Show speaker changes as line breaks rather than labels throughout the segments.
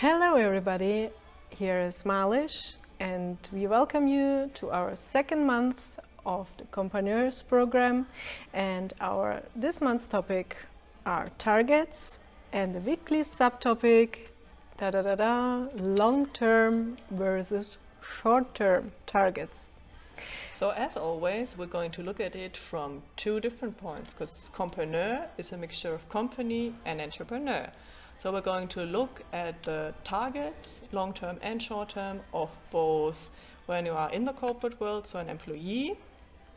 Hello everybody, here is MaLish and we welcome you to our second month of the Compagneurs program, and this month's topic are targets and the weekly subtopic long-term versus short-term targets.
So as always, we're going to look at it from two different points, because Compagneur is a mixture of company and entrepreneur. So we're going to look at the targets, long-term and short-term, of both when you are in the corporate world, so an employee.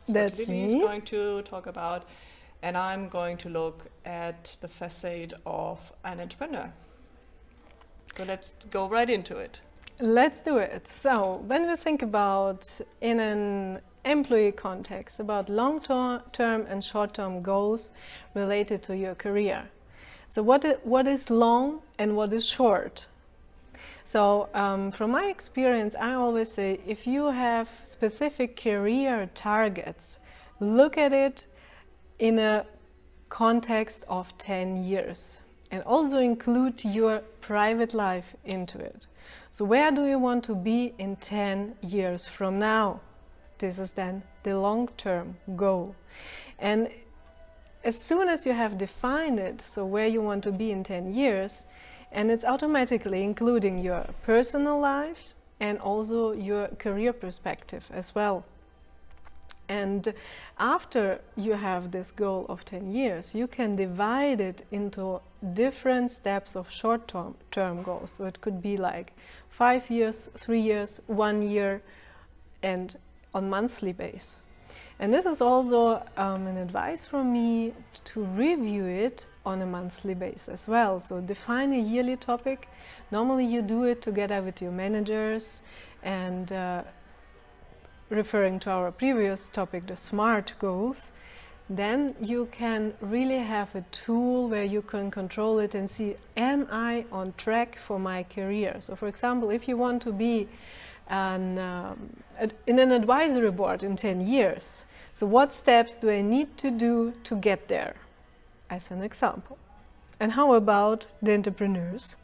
That's
what Lilli
me.
is going to talk about, and I'm going to look at the facade of an entrepreneur. So let's go right into it.
Let's do it. So when we think about, in an employee context, about long-term and short-term goals related to your career. So what is long and what is short? So from my experience, I always say, if you have specific career targets, look at it in a context of 10 years and also include your private life into it. So where do you want to be in 10 years from now? This is then the long-term goal. And as soon as you have defined it, so where you want to be in 10 years, and it's automatically including your personal life and also your career perspective as well. And after you have this goal of 10 years, you can divide it into different steps of short-term goals. So it could be like 5 years, 3 years, 1 year, and on monthly basis. And this is also an advice from me to review it on a monthly basis as well. So define a yearly topic. Normally you do it together with your managers, and referring to our previous topic, the SMART goals, then you can really have a tool where you can control it and see, am I on track for my career? So for example, if you want to be in an advisory board in 10 years, so what steps do I need to do to get there, as an example? And how about the entrepreneurs?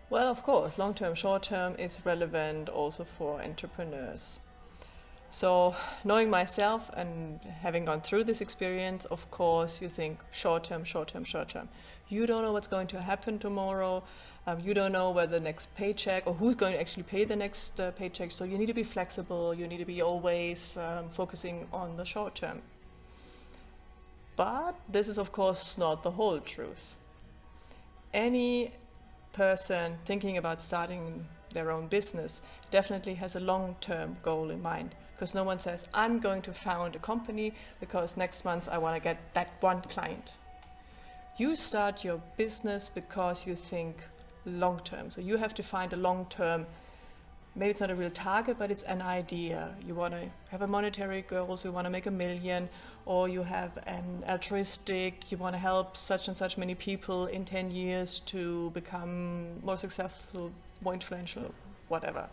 Well, of course, long-term, short-term is relevant also for entrepreneurs. So knowing myself and having gone through this experience, of course, you think short-term, short-term, short-term. You don't know what's going to happen tomorrow. You don't know where the next paycheck, or who's going to actually pay the next paycheck. So you need to be flexible. You need to be always focusing on the short term. But this is, of course, not the whole truth. Any person thinking about starting their own business definitely has a long-term goal in mind, because no one says, I'm going to found a company because next month I want to get that one client. You start your business because you think long-term. So you have to find a long-term, maybe it's not a real target, but it's an idea. You want to have a monetary goal, so you want to make $1 million, or you have an altruistic, you want to help such and such many people in 10 years to become more successful, more influential, whatever.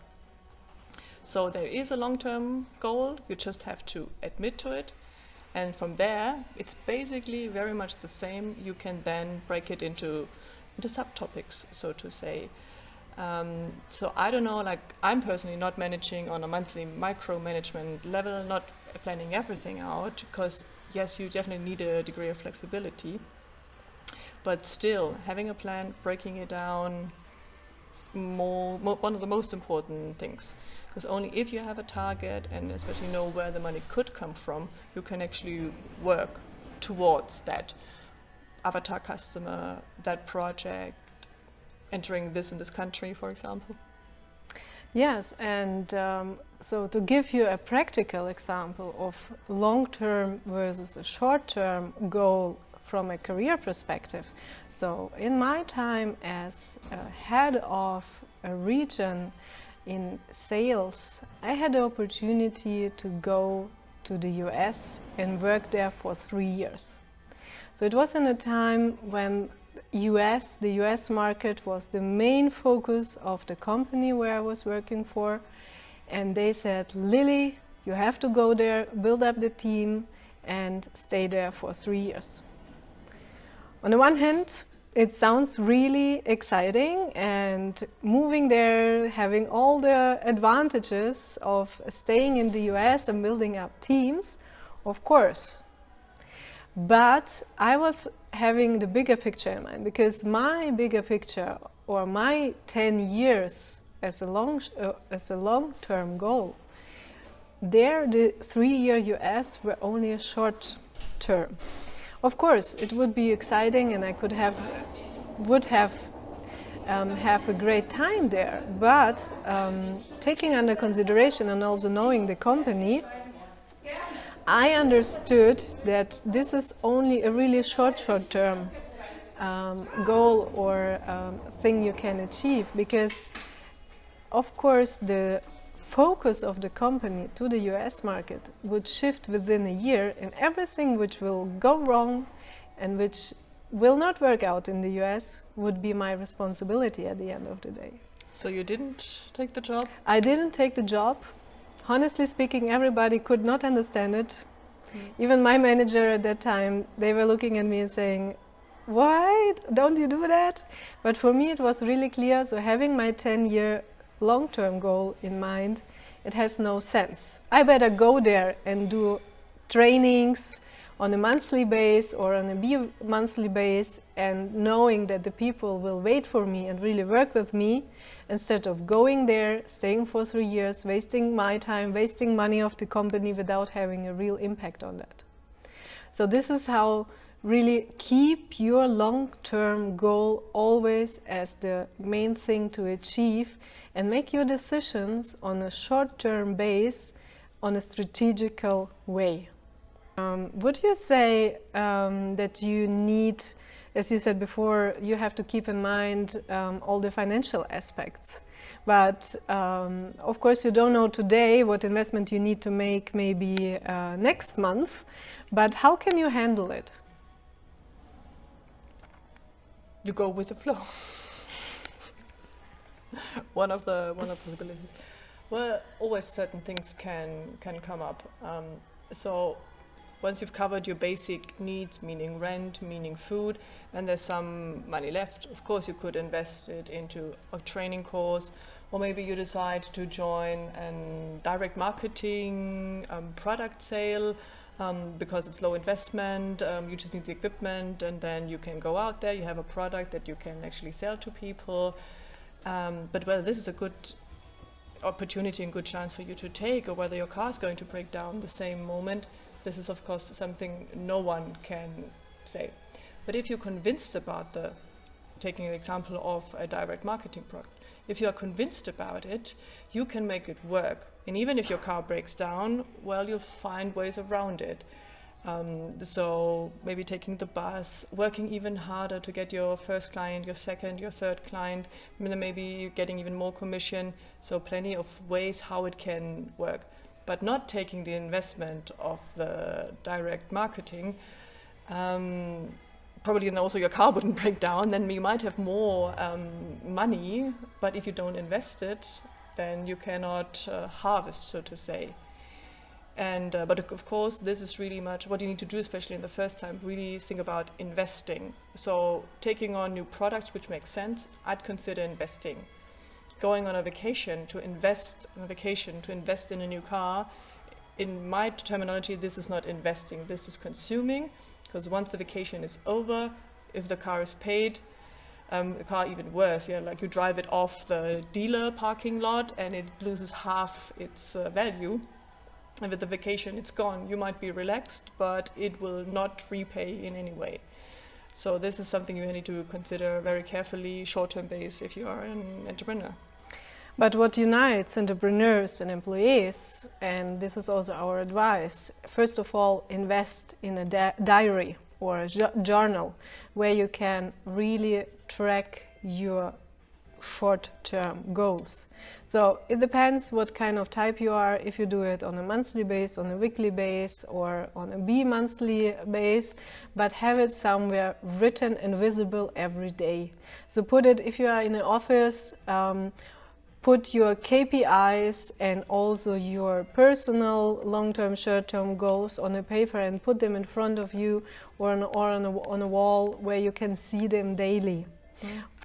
So there is a long-term goal, you just have to admit to it. And from there, it's basically very much the same. You can then break it into subtopics, so to say. So I don't know, like, I'm personally not managing on a monthly micromanagement level, not planning everything out, because yes, you definitely need a degree of flexibility, but still having a plan, breaking it down, one of the most important things, because only if you have a target and especially know where the money could come from, you can actually work towards that avatar customer, that project, entering this in this country, for example.
Yes, and so to give you a practical example of long-term versus a short-term goal from a career perspective. So in my time as a head of a region in sales, I had the opportunity to go to the US and work there for 3 years. So it was in a time when the US market was the main focus of the company where I was working for, and they said, Lilli, you have to go there, build up the team and stay there for 3 years. On the one hand, It sounds really exciting, and moving there, having all the advantages of staying in the US and building up teams, of course. But I was having the bigger picture in mind, because my bigger picture, or my 10 years as a long-term goal, there the 3-year US were only a short term. Of course, it would be exciting, and I would have a great time there. But taking under consideration and also knowing the company, I understood that this is only a really short-term goal or thing you can achieve, because, of course, the focus of the company to the US market would shift within a year, and everything which will go wrong and which will not work out in the US would be my responsibility at the end of the day.
So you didn't take the job?
I didn't take the job. Honestly speaking, everybody could not understand it. Even my manager at that time, they were looking at me and saying, "Why don't you do that?" But for me it was really clear, so having my 10-year long-term goal in mind, it has no sense. I better go there and do trainings on a monthly base or on a bi-monthly base, and knowing that the people will wait for me and really work with me, instead of going there, staying for 3 years, wasting my time, wasting money of the company without having a real impact on that. So this is how really keep your long-term goal always as the main thing to achieve, and make your decisions on a short-term base, on a strategical way. Would you say that you need, as you said before, you have to keep in mind all the financial aspects, but of course you don't know today what investment you need to make maybe next month, but how can you handle it?
You go with the flow. one of the possibilities. Well, always certain things can come up. So once you've covered your basic needs, meaning rent, meaning food, and there's some money left, of course you could invest it into a training course, or maybe you decide to join a direct marketing product sale, because it's low investment, you just need the equipment, and then you can go out there, you have a product that you can actually sell to people. But whether this is a good opportunity and good chance for you to take, or whether your car is going to break down the same moment, this is of course something no one can say. But if you're convinced about taking an example of a direct marketing product, if you are convinced about it, you can make it work. And even if your car breaks down, well, you'll find ways around it. So maybe taking the bus, working even harder to get your first client, your second, your third client, and then maybe getting even more commission. So plenty of ways how it can work, but not taking the investment of the direct marketing. Probably and also your car wouldn't break down, then you might have more money, but if you don't invest it, then you cannot harvest, so to say. And but of course, this is really much what you need to do, especially in the first time. Really think about investing. So taking on new products which make sense, I'd consider investing. Going on a vacation to invest in a new car. In my terminology, this is not investing. This is consuming, because once the vacation is over, if the car is paid, the car even worse. Yeah, like you drive it off the dealer parking lot and it loses half its value. And with the vacation, it's gone. You might be relaxed, but it will not repay in any way. So this is something you need to consider very carefully, short-term base, if you are an entrepreneur.
But what unites entrepreneurs and employees, and this is also our advice, first of all, invest in a diary or a journal where you can really track your short-term goals. So it depends what kind of type you are, if you do it on a monthly base, on a weekly base, or on a bi-monthly base, but have it somewhere written and visible every day. So put it, if you are in an office, put your KPIs and also your personal long-term, short-term goals on a paper and put them in front of you or on a wall where you can see them daily.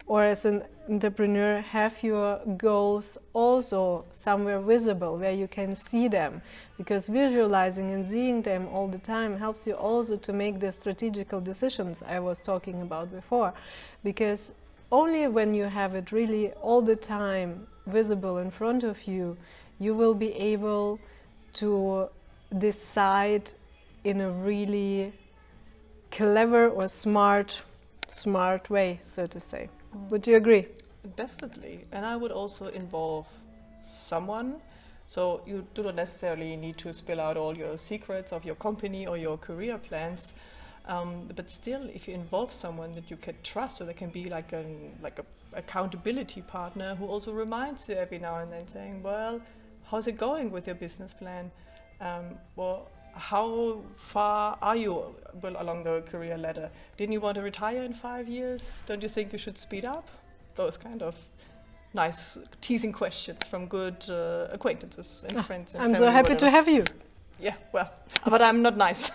Or as an entrepreneur, have your goals also somewhere visible where you can see them, because visualizing and seeing them all the time helps you also to make the strategical decisions I was talking about before, because only when you have it really all the time visible in front of you, you will be able to decide in a really clever or smart way, so to say. Would you agree?
Definitely. And I would also involve someone. So you do not necessarily need to spill out all your secrets of your company or your career plans. But still, if you involve someone that you can trust, or there can be like a accountability partner who also reminds you every now and then, saying, well, how's it going with your business plan? Well, how far are you along the career ladder? Didn't you want to retire in 5 years? Don't you think you should speed up? Those kind of nice teasing questions from good acquaintances and friends and
I'm
family,
so happy
whatever.
to have you.
Yeah, well, but I'm not nice.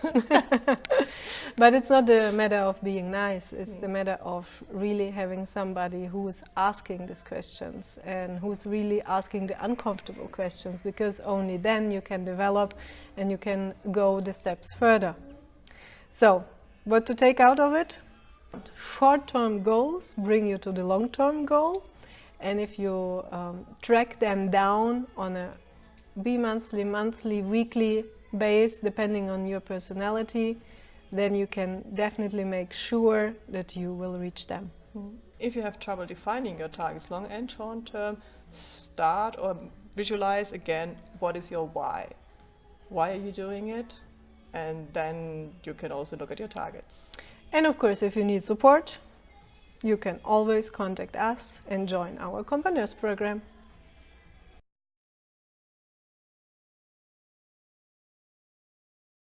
But it's not a matter of being nice, it's the matter of really having somebody who's asking these questions and who's really asking the uncomfortable questions, because only then you can develop and you can go the steps further. So, what to take out of it? Short-term goals bring you to the long-term goal, and if you track them down on a bi-monthly, monthly, weekly base, depending on your personality, then you can definitely make sure that you will reach them.
If you have trouble defining your targets, long and short term, start or visualize again, what is your why? Why are you doing it? And then you can also look at your targets.
And of course, if you need support, you can always contact us and join our Compagneurs program.